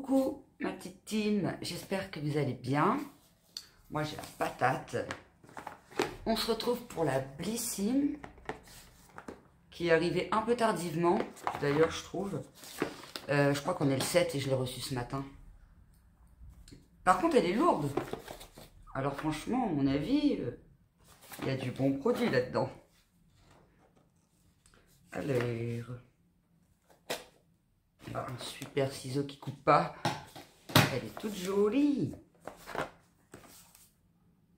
Coucou ma petite team, j'espère que vous allez bien. Moi j'ai la patate. On se retrouve pour la Blissim qui est arrivée un peu tardivement, d'ailleurs je trouve. Je crois qu'on est le 7 et je l'ai reçue ce matin. Par contre elle est lourde. Alors franchement à mon avis, il y a du bon produit là-dedans. Alors, un super ciseau qui coupe pas. Elle est toute jolie.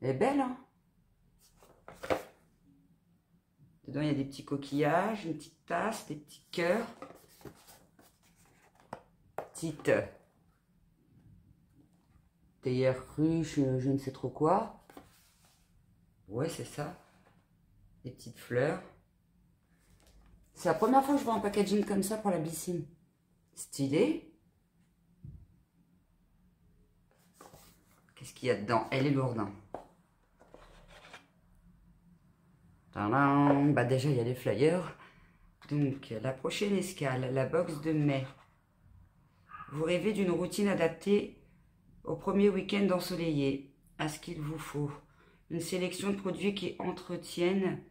Elle est belle, hein? Dedans, il y a des petits coquillages, une petite tasse, des petits cœurs. Petite théière ruche, je ne sais trop quoi. Ouais, c'est ça. Des petites fleurs. C'est la première fois que je vois un packaging comme ça pour la Blissim. Stylé. Qu'est-ce qu'il y a dedans? Elle est lourde. Hein. Tadam. Bah déjà, il y a les flyers. Donc, la prochaine escale, la box de mai. Vous rêvez d'une routine adaptée au premier week-end ensoleillé. À ce qu'il vous faut. Une sélection de produits qui entretiennent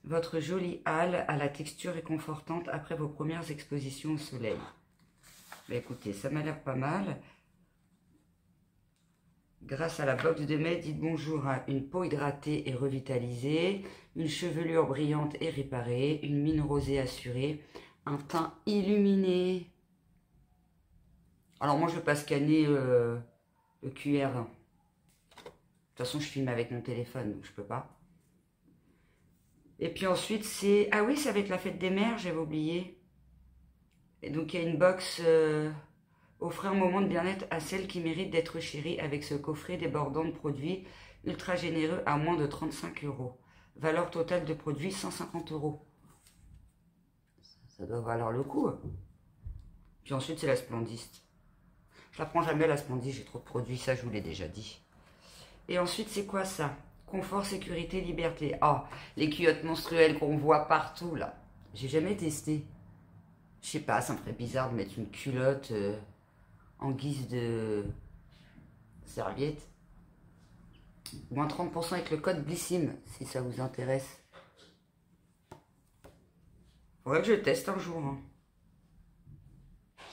votre jolie halle à la texture réconfortante après vos premières expositions au soleil. Bah écoutez, ça m'a l'air pas mal. Grâce à la box de mai, dites bonjour à une peau hydratée et revitalisée, une chevelure brillante et réparée, une mine rosée assurée, un teint illuminé. Alors moi, je ne vais pas scanner le QR. De toute façon, je filme avec mon téléphone, donc je peux pas. Et puis ensuite, c'est... Ah oui, c'est avec la fête des mères, j'avais oublié. Et donc, il y a une box... Offrez un moment de bien-être à celle qui mérite d'être chérie avec ce coffret débordant de produits ultra généreux à moins de 35 €. Valeur totale de produits 150 €. Ça doit valoir le coup. Puis ensuite, c'est la Splendiste. Je la prends jamais la Splendiste, j'ai trop de produits, ça je vous l'ai déjà dit. Et ensuite, c'est quoi ça? Confort, sécurité, liberté. Ah, les culottes menstruelles qu'on voit partout là. J'ai jamais testé. Je sais pas, ça me ferait bizarre de mettre une culotte... en guise de serviette. Moins 30% avec le code Blissim, si ça vous intéresse. Faudrait que je teste un jour. Hein.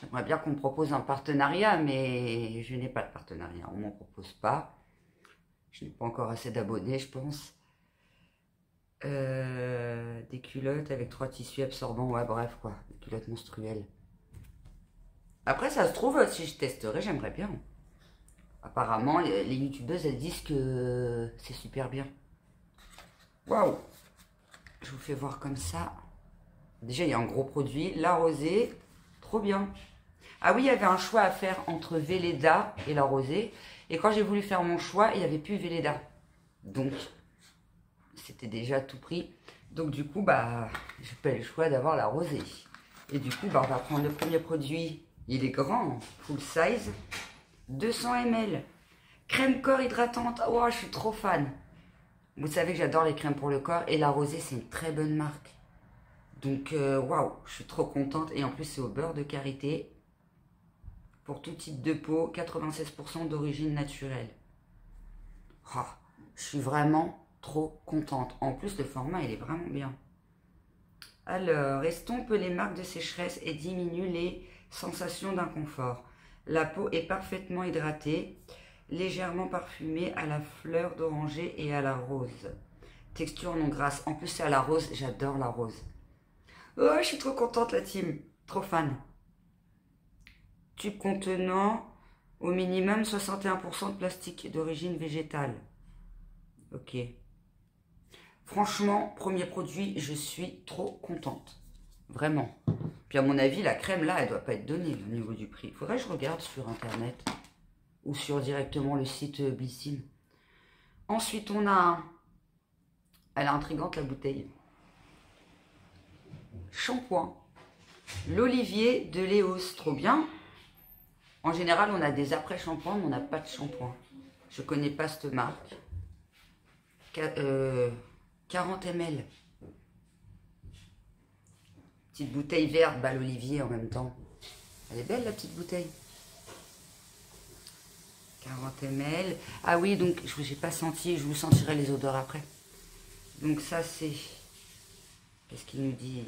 J'aimerais bien qu'on me propose un partenariat, mais je n'ai pas de partenariat. On ne m'en propose pas. Je n'ai pas encore assez d'abonnés, je pense. Des culottes avec 3 tissus absorbants. Ouais, bref, quoi. Des culottes menstruelles. Après, ça se trouve, si je testerais, j'aimerais bien. Apparemment, les youtubeuses, elles disent que c'est super bien. Waouh! Je vous fais voir comme ça. Déjà, il y a un gros produit. La rosée, trop bien. Ah oui, il y avait un choix à faire entre Velleda et la rosée. Et quand j'ai voulu faire mon choix, il n'y avait plus Velleda. Donc, c'était déjà tout pris. Donc, du coup, bah, j'ai pas eu le choix d'avoir la rosée. Et du coup, bah, on va prendre le premier produit. Il est grand, full size, 200 ml. Crème corps hydratante, oh, je suis trop fan. Vous savez que j'adore les crèmes pour le corps et la rosée, c'est une très bonne marque. Donc, waouh, je suis trop contente. Et en plus, c'est au beurre de karité. Pour tout type de peau, 96% d'origine naturelle. Oh, je suis vraiment trop contente. En plus, le format, il est vraiment bien. Alors, estompe les marques de sécheresse et diminue les sensations d'inconfort. La peau est parfaitement hydratée, légèrement parfumée à la fleur d'oranger et à la rose. Texture non grasse. En plus, c'est à la rose. J'adore la rose. Oh, je suis trop contente, la team. Trop fan. Tube contenant au minimum 61% de plastique d'origine végétale. Ok. Franchement, premier produit, je suis trop contente. Vraiment. Puis à mon avis, la crème là, elle doit pas être donnée au niveau du prix. Faudrait que je regarde sur internet ou sur directement le site Blissim. Ensuite, on a... Elle est intrigante la bouteille. Shampoing. L'Olivier de Léos. Trop bien. En général, on a des après-shampoings, mais on n'a pas de shampoing. Je connais pas cette marque. 40 ml. Petite bouteille verte, bah l'olivier en même temps. Elle est belle la petite bouteille. 40 ml. Ah oui, donc je n'ai pas senti, je vous sentirai les odeurs après. Donc ça c'est, qu'est-ce qu'ils nous disent?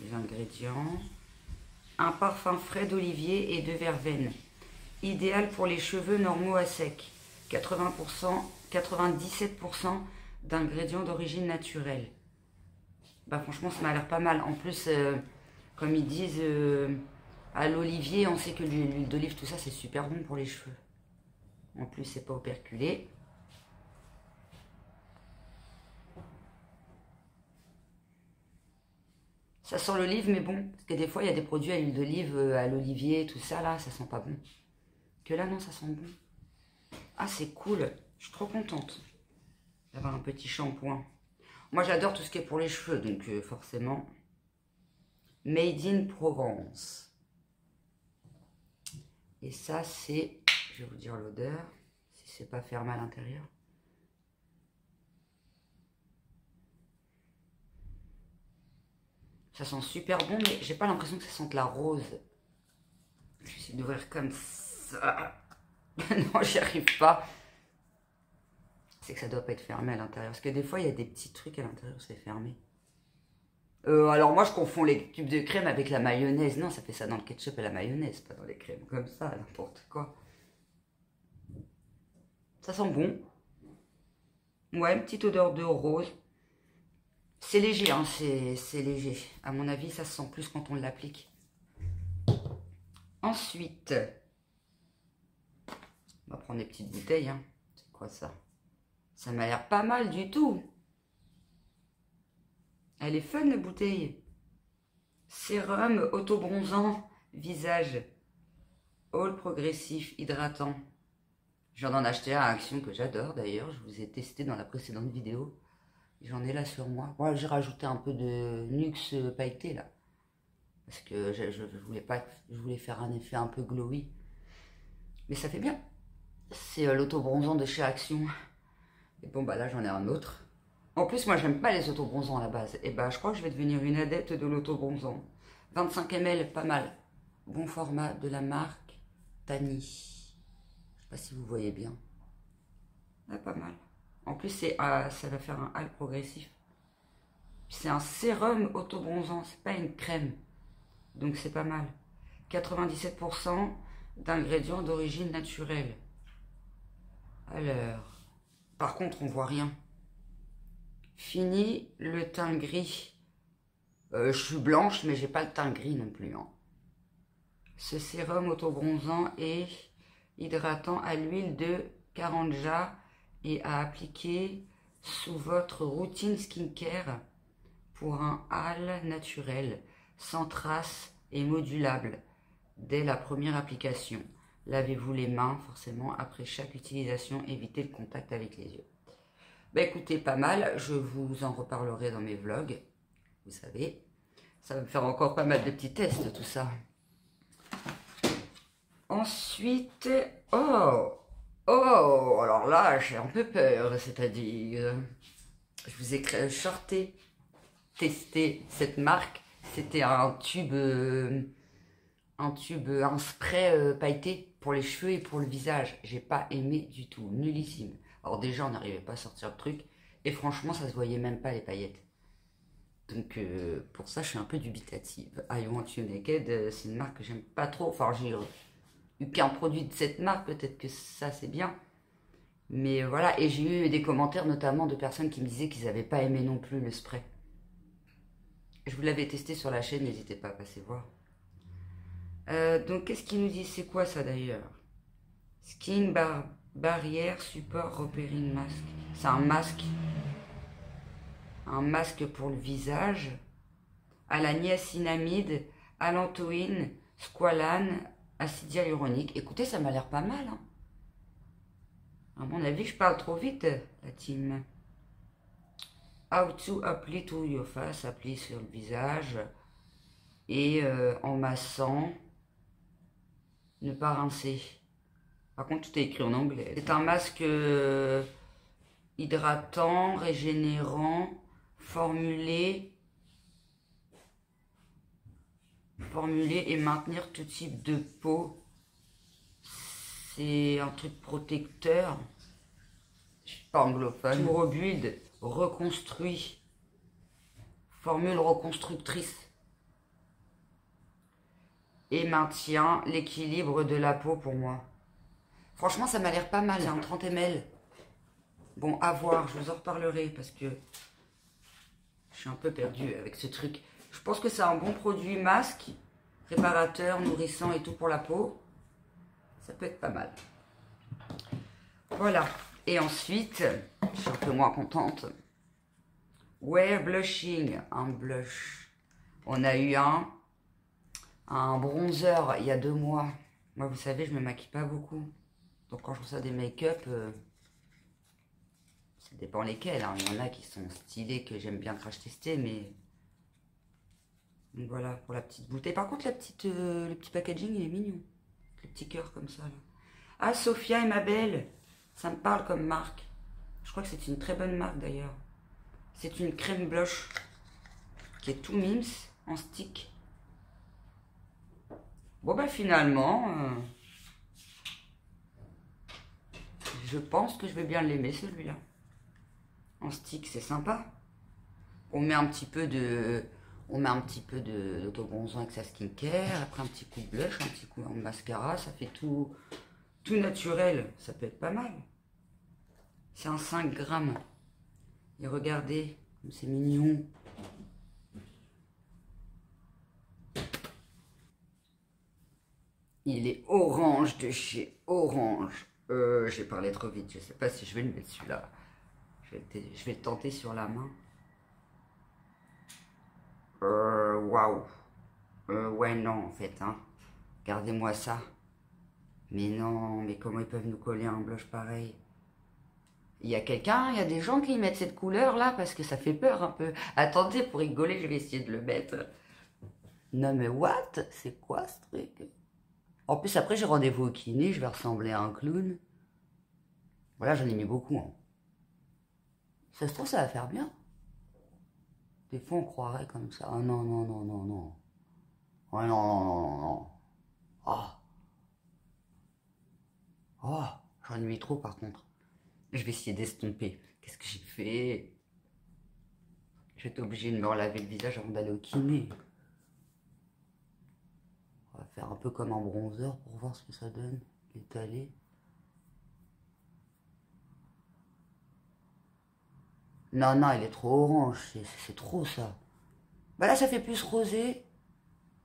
Les ingrédients. Un parfum frais d'olivier et de verveine. Idéal pour les cheveux normaux à sec. 80%, 97% d'ingrédients d'origine naturelle. Bah franchement ça m'a l'air pas mal. En plus, comme ils disent, à l'olivier, on sait que l'huile d'olive, tout ça c'est super bon pour les cheveux. En plus c'est pas operculé. Ça sent l'olive, mais bon, parce que des fois il y a des produits à l'huile d'olive, à l'olivier, tout ça là, ça sent pas bon. Que là non, ça sent bon. Ah c'est cool, je suis trop contente d'avoir un petit shampoing. Moi j'adore tout ce qui est pour les cheveux, donc forcément. Made in Provence. Et ça c'est, je vais vous dire l'odeur, si c'est pas fermé à l'intérieur. Ça sent super bon, mais j'ai pas l'impression que ça sente la rose. Je vais essayer d'ouvrir comme ça. Non, j'y arrive pas. C'est que ça doit pas être fermé à l'intérieur. Parce que des fois, il y a des petits trucs à l'intérieur, c'est fermé. Alors moi, je confonds les tubes de crème avec la mayonnaise. Non, ça fait ça dans le ketchup et la mayonnaise, pas dans les crèmes comme ça, n'importe quoi. Ça sent bon. Ouais, une petite odeur de rose. C'est léger, hein, c'est léger. À mon avis, ça se sent plus quand on l'applique. Ensuite, on va prendre des petites bouteilles. Hein. C'est quoi ça? Ça m'a l'air pas mal du tout. Elle est fun, la bouteille. Sérum auto-bronzant visage. All progressif hydratant. J'en ai acheté un à Action que j'adore d'ailleurs. Je vous ai testé dans la précédente vidéo. J'en ai là sur moi. Moi, j'ai rajouté un peu de Nuxe pailleté là. Parce que je voulais pas, je voulais faire un effet un peu glowy. Mais ça fait bien. C'est l'auto-bronzant de chez Action. Et bon, bah là, j'en ai un autre. En plus, moi, j'aime pas les auto-bronzants à la base. Et bah, je crois que je vais devenir une adepte de l'auto-bronzant. 25 ml, pas mal. Bon format de la marque Tani. Je sais pas si vous voyez bien. Ah, pas mal. En plus, ça va faire un hâle progressif. C'est un sérum auto-bronzant, c'est pas une crème. Donc c'est pas mal. 97% d'ingrédients d'origine naturelle. Alors, par contre, on voit rien. Fini le teint gris. Je suis blanche, mais j'ai pas le teint gris non plus. Hein. Ce sérum auto-bronzant et hydratant à l'huile de Karanja et à appliquer sous votre routine skincare pour un hâle naturel, sans traces et modulable dès la première application. Lavez-vous les mains forcément après chaque utilisation, évitez le contact avec les yeux. Bah écoutez, pas mal, je vous en reparlerai dans mes vlogs, vous savez. Ça va me faire encore pas mal de petits tests tout ça. Ensuite, alors là j'ai un peu peur, c'est-à-dire, je vous ai testé cette marque, c'était un spray pailleté pour les cheveux et pour le visage. J'ai pas aimé du tout, nullissime. Alors déjà on n'arrivait pas à sortir le truc et franchement ça se voyait même pas les paillettes. Donc pour ça je suis un peu dubitative. I Want You Naked, c'est une marque que j'aime pas trop, enfin j'ai eu qu'un produit de cette marque, peut-être que ça c'est bien. Mais voilà, et j'ai eu des commentaires notamment de personnes qui me disaient qu'ils n'avaient pas aimé non plus le spray. Je vous l'avais testé sur la chaîne, n'hésitez pas à passer voir. Donc qu'est-ce qu'il nous dit? C'est quoi ça d'ailleurs? Skin Barrière Support Repairing Mask. C'est un masque. Un masque pour le visage. À la niacinamide, allantoïne, squalane, acide hyaluronique. Écoutez, ça m'a l'air pas mal. Hein. À mon avis, je parle trop vite, la team. How to apply to your face. Applier sur le visage. Et en massant. Ne pas rincer. Par contre, tout est écrit en anglais. C'est un masque hydratant, régénérant, formuler et maintenir tout type de peau c'est un truc protecteur. Je suis pas anglophone. Tout rebuild, reconstruit. Formule reconstructrice. Et maintient l'équilibre de la peau pour moi. Franchement, ça m'a l'air pas mal. C'est un 30 ml. Bon, à voir, je vous en reparlerai parce que je suis un peu perdue avec ce truc. Je pense que c'est un bon produit masque, réparateur, nourrissant et tout pour la peau. Ça peut être pas mal. Voilà. Et ensuite, je suis un peu moins contente. Wear Blushing, un blush. On a eu un bronzer il y a 2 mois. Moi, vous savez, je me maquille pas beaucoup. Donc quand je reçois des make-up, ça dépend lesquels. Hein. Il y en a qui sont stylés, que j'aime bien crash tester, mais... Donc voilà, pour la petite bouteille. Par contre, le petit packaging, il est mignon. Les petits cœurs comme ça. Là. Ah, Sophia et ma belle. Ça me parle comme marque. Je crois que c'est une très bonne marque d'ailleurs. C'est une crème blush qui est tout mims en stick. Bon bah finalement, je pense que je vais bien l'aimer celui-là. En stick, c'est sympa. On met un petit peu d'autobronzant avec sa skincare, après un petit coup de blush, un petit coup de mascara, ça fait tout naturel, ça peut être pas mal. C'est un 5 grammes. Et regardez, comme c'est mignon. Il est orange de chez Orange. J'ai parlé trop vite, je sais pas si je vais le mettre celui-là. Je vais le tenter sur la main. Waouh. Ouais, non, en fait, hein. Regardez-moi ça. Mais non, mais comment ils peuvent nous coller un blush pareil? Il y a des gens qui mettent cette couleur-là parce que ça fait peur un peu. Attendez, pour rigoler, je vais essayer de le mettre. Non, mais what? C'est quoi ce truc? En plus, après, j'ai rendez-vous au kiné, je vais ressembler à un clown. Voilà, j'en ai mis beaucoup. Hein. Ça se trouve, ça va faire bien. Des fois, on croirait comme ça. Oh non, non, non, non, non. Oh non, non, non, non, non. Oh. Oh, j'en ai mis trop par contre. Je vais essayer d'estomper. Qu'est-ce que j'ai fait? Je vais être obligée de me relaver le visage avant d'aller au kiné. On va faire un peu comme un bronzer pour voir ce que ça donne. Étaler. Non, non, il est trop orange. C'est trop ça. Bah là, ça fait plus rosé.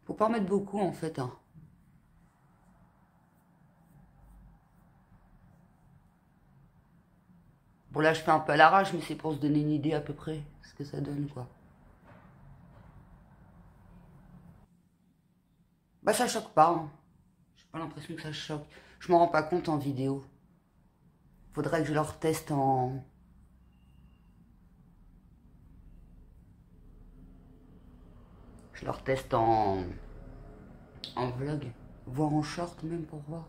Faut pas en mettre beaucoup en fait. Hein. Bon là, je fais un peu à l'arrache, mais c'est pour se donner une idée à peu près ce que ça donne quoi. Bah ça choque pas. Hein. J'ai pas l'impression que ça choque. Je m'en rends pas compte en vidéo. Faudrait que je le reteste en... Je le reteste en vlog. Voire en short même pour voir.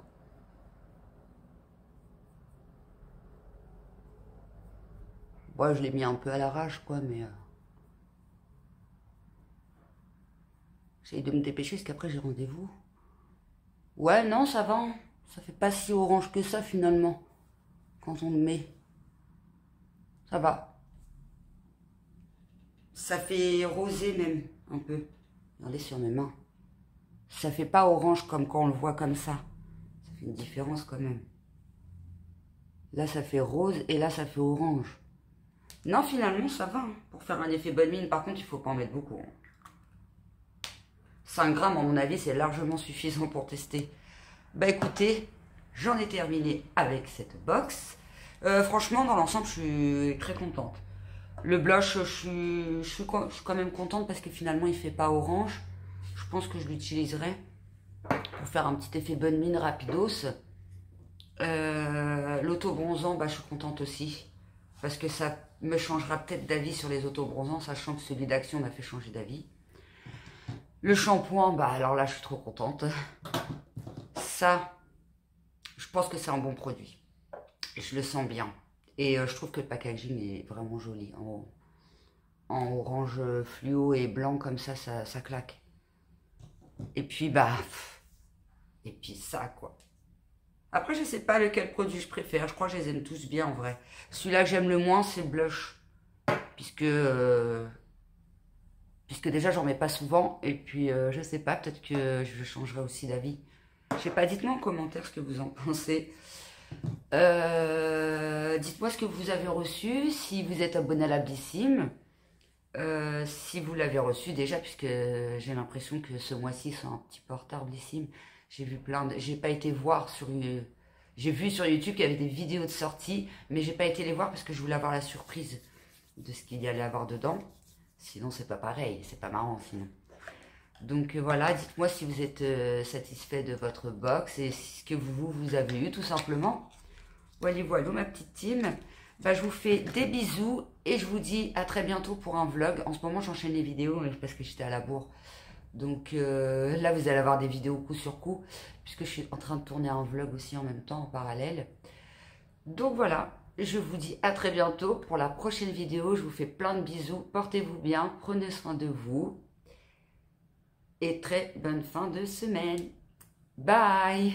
Ouais, je l'ai mis un peu à l'arrache quoi, mais... J'essaye de me dépêcher parce qu'après j'ai rendez-vous. Ouais, non, ça va. Hein. Ça fait pas si orange que ça finalement. Quand on le met. Ça va. Ça fait rosé même, un peu. Regardez sur mes mains. Ça fait pas orange comme quand on le voit comme ça. Ça fait une différence quand même. Là, ça fait rose et là, ça fait orange. Non, finalement, ça va. Hein. Pour faire un effet bonne mine, par contre, il faut pas en mettre beaucoup. Hein. 5 grammes, à mon avis, c'est largement suffisant pour tester. Bah écoutez, j'en ai terminé avec cette box. Franchement, dans l'ensemble, je suis très contente. Le blush, je suis quand même contente parce que finalement, il fait pas orange. Je pense que je l'utiliserai pour faire un petit effet bonne mine rapidos. L'auto-bronzant, bah, je suis contente aussi. Parce que ça me changera peut-être d'avis sur les auto-bronzants, sachant que celui d'Action m'a fait changer d'avis. Le shampoing, bah alors là, je suis trop contente. Ça, je pense que c'est un bon produit. Je le sens bien. Et je trouve que le packaging est vraiment joli. En orange fluo et blanc comme ça claque. Et puis, bah... Et puis ça, quoi. Après, je sais pas lequel produit je préfère. Je crois que je les aime tous bien en vrai. Celui-là que j'aime le moins, c'est le blush. Puisque, puisque déjà, j'en mets pas souvent. Et puis, je sais pas, peut-être que je changerai aussi d'avis. Je sais pas, dites-moi en commentaire ce que vous en pensez. Dites-moi ce que vous avez reçu, si vous êtes abonné à la Blissim. Si vous l'avez reçu déjà, puisque j'ai l'impression que ce mois-ci, ils sont un petit peu en retard, Blissim. J'ai vu plein de... J'ai pas été voir sur... J'ai vu sur YouTube qu'il y avait des vidéos de sortie, mais j'ai pas été les voir parce que je voulais avoir la surprise de ce qu'il y allait avoir dedans. Sinon, c'est pas pareil, c'est pas marrant sinon. Donc voilà, dites-moi si vous êtes satisfait de votre box et ce que vous avez eu tout simplement. Voilà, voilà ma petite team. Bah, je vous fais des bisous et je vous dis à très bientôt pour un vlog. En ce moment, j'enchaîne les vidéos parce que j'étais à la bourre. Donc là, vous allez avoir des vidéos coup sur coup puisque je suis en train de tourner un vlog aussi en même temps, en parallèle. Donc voilà, je vous dis à très bientôt pour la prochaine vidéo. Je vous fais plein de bisous. Portez-vous bien, prenez soin de vous. Et très bonne fin de semaine. Bye!